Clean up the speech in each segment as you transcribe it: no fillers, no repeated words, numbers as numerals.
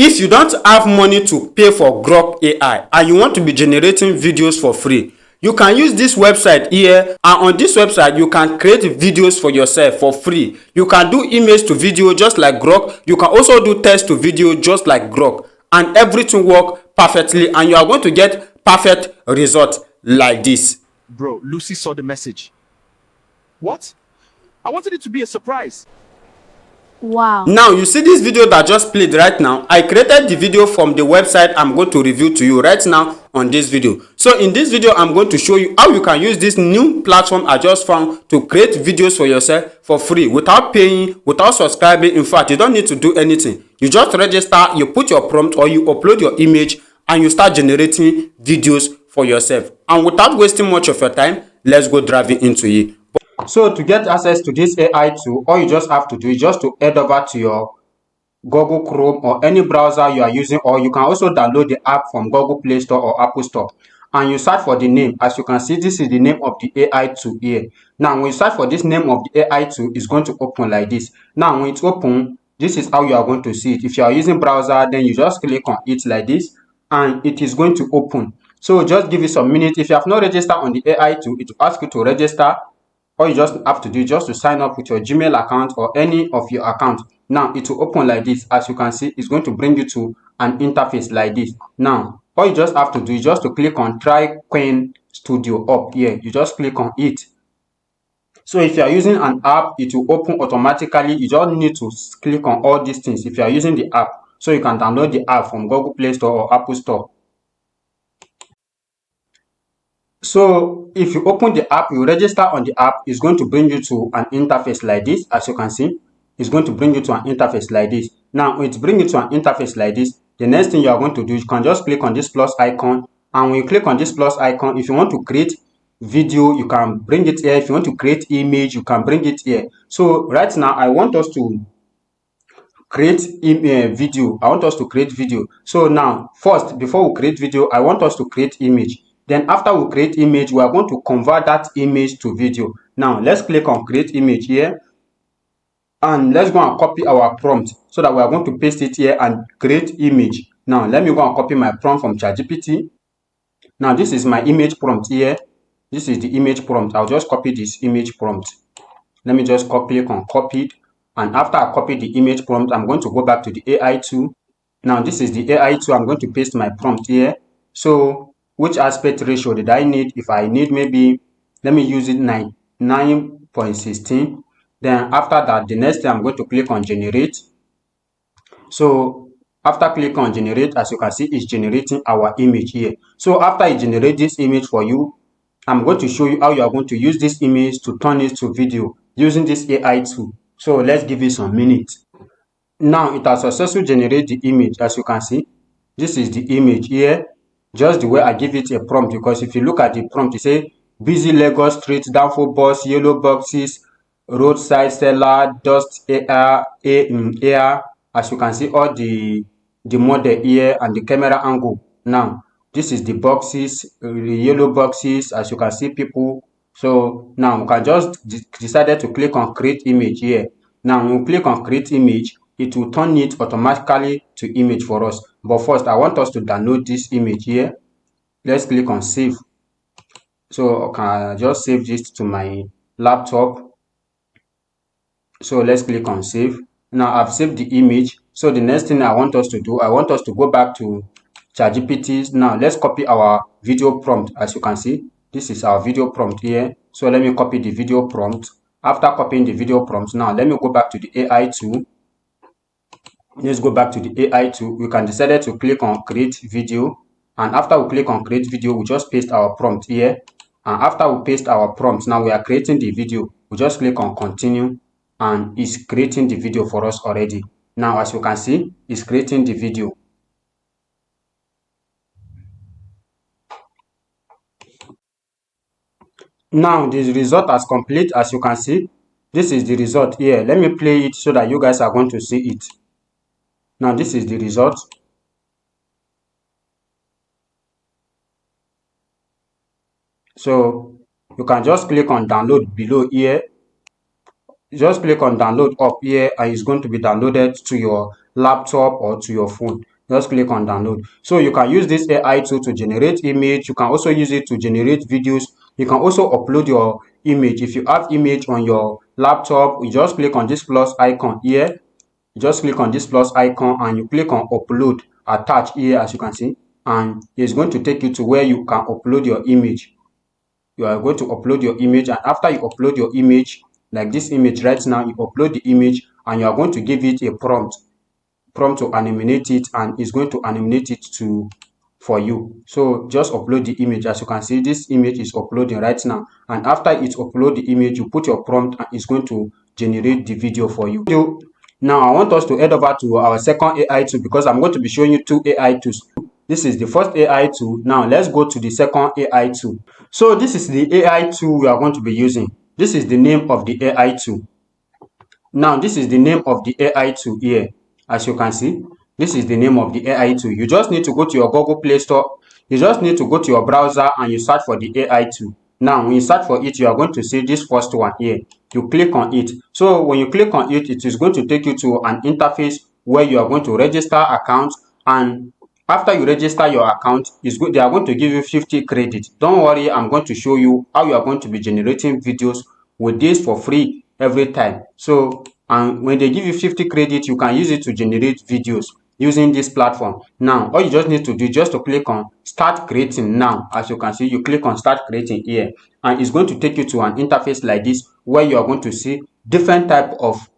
If you don't have money to pay for Grok AI and you want to be generating videos for free, you can use this website here, and on this website you can create videos for yourself for free. You can do image to video just like Grok. You can also do text to video just like Grok, and everything work perfectly, and you are going to get perfect result like this. Bro, Lucy saw the message. What? I wanted it to be a surprise. Wow. Now you see this video that just played right now. I created the video from the website I'm going to review to you right now on this video. So in this video I'm going to show you how you can use this new platform I just found to create videos for yourself for free without paying, without subscribing. In fact, you don't need to do anything. You just register, you put your prompt or you upload your image, and you start generating videos for yourself. And without wasting much of your time, let's go driving into it. So to get access to this AI tool, all you just have to do is just to head over to your Google Chrome or any browser you are using, or you can also download the app from Google Play Store or Apple Store, and you search for the name. As you can see, this is the name of the AI tool here. Now when you search for this name of the AI tool, it's going to open like this. Now when it's open, this is how you are going to see it. If you are using browser, then you just click on it like this and it is going to open. So just give it some minutes. If you have not registered on the AI tool, it will ask you to register. All you just have to do is just to sign up with your Gmail account or any of your account. Now it will open like this. As you can see, it's going to bring you to an interface like this. Now all you just have to do is just to click on Try Queen Studio up here. You just click on it. So if you are using an app, it will open automatically. You just need to click on all these things if you are using the app. So you can download the app from Google Play Store or Apple Store. So if you open the app, you register on the app, it's going to bring you to an interface like this. As you can see, it's going to bring you to an interface like this. Now when it brings you to an interface like this, the next thing you are going to do, you can just click on this plus icon, and when you click on this plus icon, if you want to create video, you can bring it here. If you want to create image, you can bring it here. So right now I want us to create video. I want us to create video. So now first, before we create video, I want us to create image. Then after we create image, we are going to convert that image to video. Now let's click on create image here, and let's go and copy our prompt so that we are going to paste it here and create image. Now let me go and copy my prompt from ChatGPT. Now this is my image prompt here. This is the image prompt. I'll just copy this image prompt. Let me just click on copied, and after I copy the image prompt, I'm going to go back to the AI tool. Now this is the AI tool. I'm going to paste my prompt here. So which aspect ratio did I need? If I need, maybe let me use it 9.16. Then after that, the next thing I'm going to click on generate. So after clicking on generate, as you can see, it's generating our image here. So after it generates this image for you, I'm going to show you how you are going to use this image to turn it to video using this AI tool. So let's give it some minutes. Now it has successfully generated the image. As you can see, this is the image here, just the way I give it a prompt. Because if you look at the prompt, it says busy Lagos streets, downfall bus, yellow boxes, roadside seller, dust air. As you can see, all the model here and the camera angle. Now this is the boxes, the yellow boxes. As you can see, people. So now we can just decided to click on create image here. Now when we click on create image, it will turn it automatically to image for us. But first, I want us to download this image here. Let's click on save. So I can just save this to my laptop. So let's click on save. Now I've saved the image. So the next thing I want us to do, I want us to go back to ChatGPT. Now let's copy our video prompt. As you can see, this is our video prompt here. So let me copy the video prompt. After copying the video prompt, now let me go back to the AI tool. Let's go back to the AI tool. We can decide to click on create video, and after we click on create video, we just paste our prompt here. And after we paste our prompt, now we are creating the video. We just click on continue, and it's creating the video for us already. Now as you can see, it's creating the video. Now the result has complete. As you can see, this is the result here. Let me play it so that you guys are going to see it. Now this is the result. So you can just click on download below here. Just click on download up here, and it's going to be downloaded to your laptop or to your phone. Just click on download. So you can use this AI tool to generate image. You can also use it to generate videos. You can also upload your image. If you have image on your laptop, you just click on this plus icon here. You just click on this plus icon and you click on upload, attach here, as you can see, and it's going to take you to where you can upload your image. You are going to upload your image, and after you upload your image, like this image right now, you upload the image and you are going to give it a prompt to animate it, and it's going to animate it for you. So just upload the image. As you can see, this image is uploading right now, and after it upload the image, you put your prompt and it's going to generate the video for you. Now I want us to head over to our second AI tool, because I'm going to be showing you two AI tools. This is the first AI tool. Now let's go to the second AI tool. So this is the AI tool we are going to be using. This is the name of the AI tool. Now this is the name of the AI tool here. As you can see, this is the name of the AI tool. You just need to go to your Google Play Store. You just need to go to your browser and you search for the AI tool. Now when you search for it, you are going to see this first one here. You click on it. So when you click on it, it is going to take you to an interface where you are going to register account, and after you register your account, they are going to give you 50 credits. Don't worry, I'm going to show you how you are going to be generating videos with this for free every time. So, and when they give you 50 credits, you can use it to generate videos using this platform. Now all you just need to do is just to click on start creating now. As you can see, you click on start creating here, and it's going to take you to an interface like this where you are going to see different type of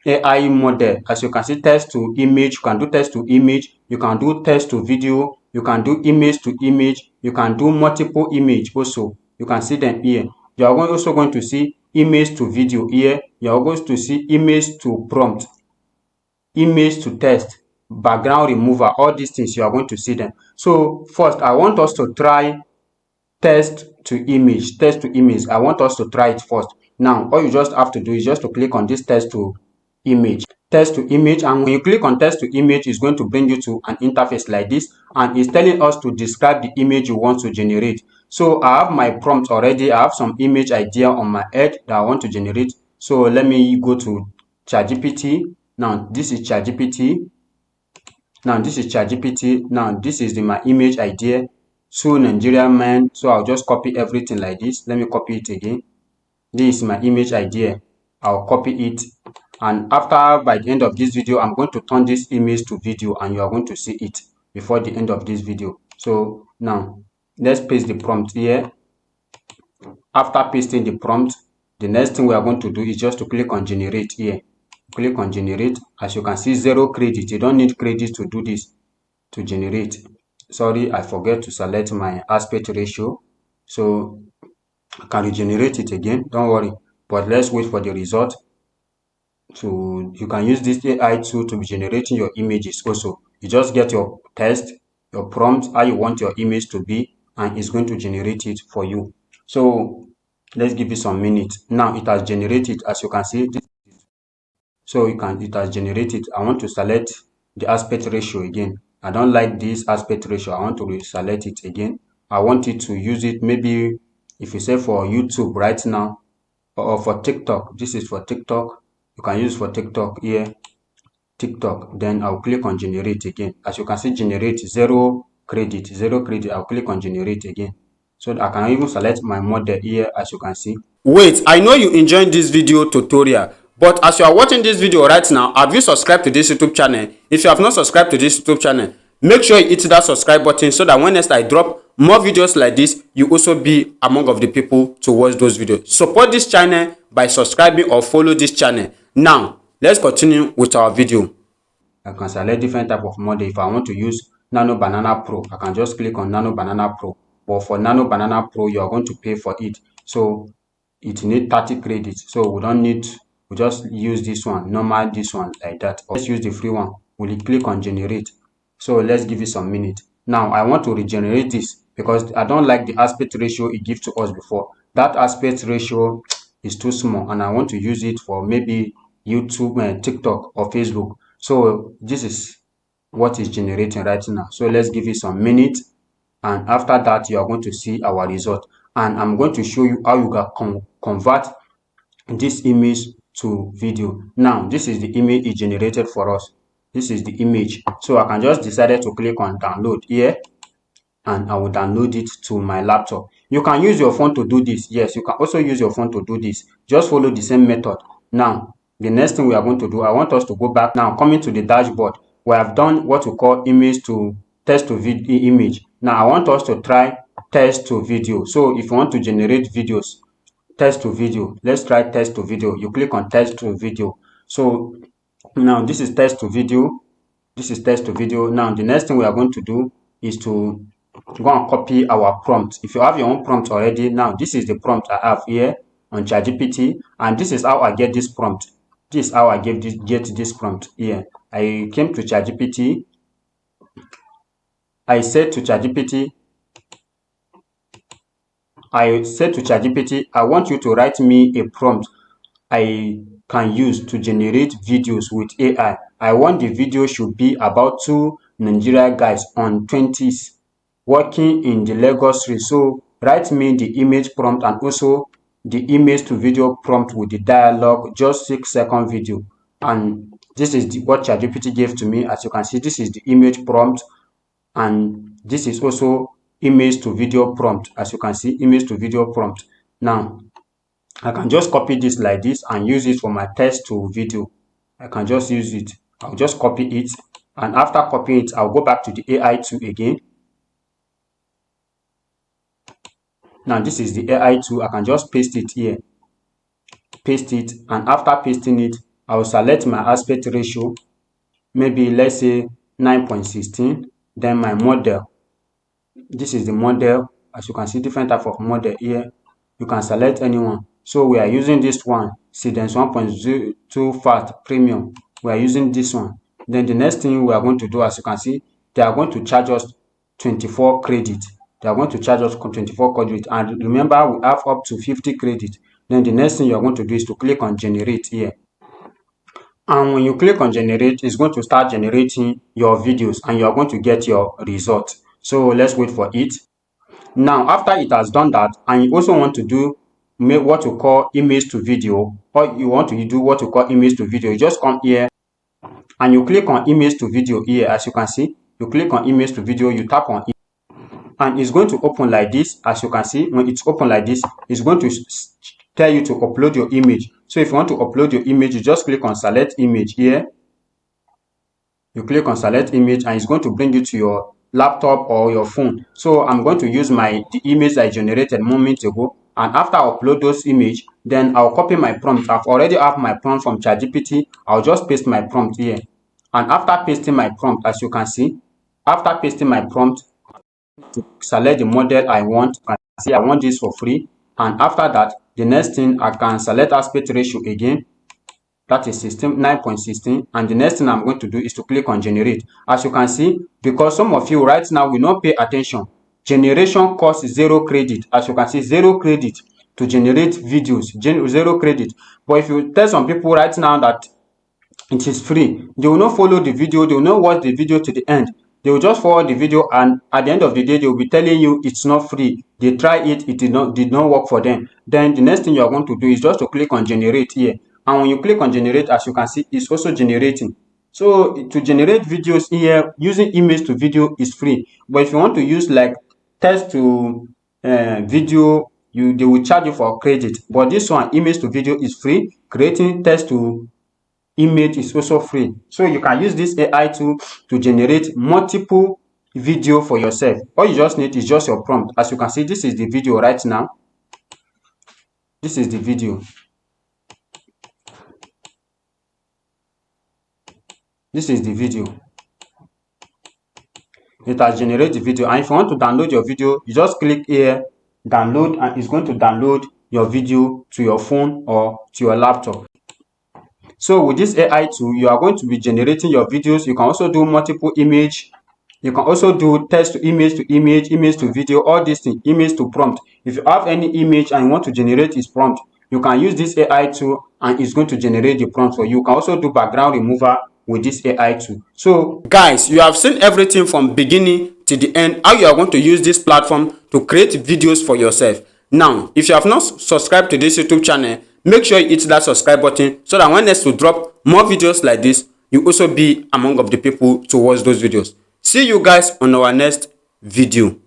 AI model. As you can see, text to image, you can do text to image, you can do text to video, you can do image to image, you can do multiple image also. You can see them here. You are also going to see image to video here. You are going to see image to prompt, image to text, background remover. All these things you are going to see them. So first, I want us to try text to image. Text to image. I want us to try it first. Now, all you just have to do is just to click on this text to image. Text to image, and when you click on text to image, it's going to bring you to an interface like this, and it's telling us to describe the image you want to generate. So I have my prompt already. I have some image idea on my head that I want to generate. So let me go to ChatGPT. Now this is ChatGPT. Now this is ChatGPT. Now this is my image idea. So Nigerian man. So I'll just copy everything like this. Let me copy it again. This is my image idea. I'll copy it, and after, by the end of this video, I'm going to turn this image to video, and you are going to see it before the end of this video. So now let's paste the prompt here. After pasting the prompt, the next thing we are going to do is just to click on generate here. Click on generate. As you can see, 0 credit. You don't need credit to do this, to generate. Sorry, I forget to select my aspect ratio, so I can regenerate it again. Don't worry, but let's wait for the result. So you can use this AI tool to be generating your images also. You just get your text, your prompt, how you want your image to be, and it's going to generate it for you. So let's give it some minutes. Now it has generated, as you can see. So it has generated. I want to select the aspect ratio again. I don't like this aspect ratio. I want to select it again. I want it to use it, maybe if you say for YouTube right now, or for TikTok. This is for TikTok. You can use for TikTok here, TikTok. Then I'll click on generate again. As you can see, generate 0 credit, 0 credit. I'll click on generate again. So I can even select my model here, as you can see. Wait, I know you enjoyed this video tutorial, but as you are watching this video right now, have you subscribed to this YouTube channel? If you have not subscribed to this YouTube channel, make sure you hit that subscribe button so that when next I drop more videos like this, you also be among of the people to watch those videos. Support this channel by subscribing or follow this channel. Now let's continue with our video. I can select different type of model. If I want to use Nano Banana Pro, I can just click on Nano Banana Pro. But for Nano Banana Pro, you are going to pay for it. So it needs 30 credits. So we don't need, we just use this one, normal, this one, like that. Or let's use the free one. We'll click on generate. So let's give it some minutes. Now I want to regenerate this because I don't like the aspect ratio it gives to us before. That aspect ratio is too small, and I want to use it for maybe YouTube, TikTok, or Facebook. So this is what is generating right now. So let's give it some minutes, and after that you are going to see our result, and I'm going to show you how you can convert this image to video. Now this is the image it generated for us. This is the image. So I can just decide to click on download here, and I will download it to my laptop. You can use your phone to do this. Yes, you can also use your phone to do this. Just follow the same method. Now, the next thing we are going to do, I want us to go back now, coming to the dashboard. We have done what we call image to text to video image. Now, I want us to try text to video. So if you want to generate videos, text to video, let's try text to video. You click on text to video. So now this is text to video. This is text to video. Now the next thing we are going to do is to go and copy our prompt. If you have your own prompt already, now this is the prompt I have here on ChatGPT, and this is how I get this prompt. This is how I get this prompt here. I came to ChatGPT. I said to ChatGPT, I want you to write me a prompt I can use to generate videos with AI. I want the video should be about two Nigerian guys on 20s working in the Lagos street. So write me the image prompt and also the image to video prompt with the dialogue, just 6-second video. And this is what ChatGPT gave to me. As you can see, this is the image prompt, and this is also image to video prompt. As you can see, image to video prompt. Now I can just copy this like this and use it for my text to video. I can just use it. I'll just copy it, and after copying it, I'll go back to the AI tool again. Now this is the AI tool. I can just paste it here. Paste it, and after pasting it, I will select my aspect ratio. Maybe let's say 9.16. Then my model. This is the model. As you can see, different type of model here. You can select anyone. So we are using this one, Cadence 1.02 Fat Premium. We are using this one. Then the next thing we are going to do, as you can see, they are going to charge us 24 credit. They are going to charge us 24 credit. And remember, we have up to 50 credit. Then the next thing you are going to do is to click on generate here. And when you click on generate, it's going to start generating your videos and you are going to get your result. So let's wait for it. Now, after it has done that, and you also want to do what we call image to video, or you want to do what we call image to video, you just come here and you click on image to video here. As you can see, you click on image to video, you tap on it, and it's going to open like this. As you can see, when it's open like this, it's going to tell you to upload your image. So if you want to upload your image, you just click on select image here. You click on select image and it's going to bring you to your laptop or your phone. So I'm going to use the image I generated moments ago, and after I upload those image, then I'll copy my prompt. I've already have my prompt from ChatGPT. I'll just paste my prompt here, and after pasting my prompt, as you can see, after pasting my prompt, to select the model I want. You can see I want this for free, and after that, the next thing I can select aspect ratio again. That is 9.16, and the next thing I'm going to do is to click on generate. As you can see, because some of you right now will not pay attention, generation costs 0 credit. As you can see, 0 credit to generate videos, 0 credit. But if you tell some people right now that it is free, they will not follow the video, they will not watch the video to the end. They will just forward the video, and at the end of the day, they will be telling you it's not free. They try it, it did not work for them. Then the next thing you are going to do is just to click on generate here. And when you click on generate, as you can see, it's also generating. So to generate videos here, using image to video is free. But if you want to use like text to video, they will charge you for credit. But this one, image to video, is free. Creating text to image is also free. So you can use this AI tool to generate multiple video for yourself. All you just need is just your prompt. As you can see, this is the video right now. This is the video. This is the video. It has generated the video, and if you want to download your video, you just click here, download, and it's going to download your video to your phone or to your laptop. So with this AI tool, you are going to be generating your videos. You can also do multiple image. You can also do text to image to image, image to video, all these things, image to prompt. If you have any image and you want to generate its prompt, you can use this AI tool and it's going to generate the prompt for you. You can also do background remover with this AI tool. So guys, you have seen everything from beginning to the end, how you are going to use this platform to create videos for yourself. Now, if you have not subscribed to this YouTube channel, make sure you hit that subscribe button so that when next we drop more videos like this, you also be among of the people to watch those videos. See you guys on our next video.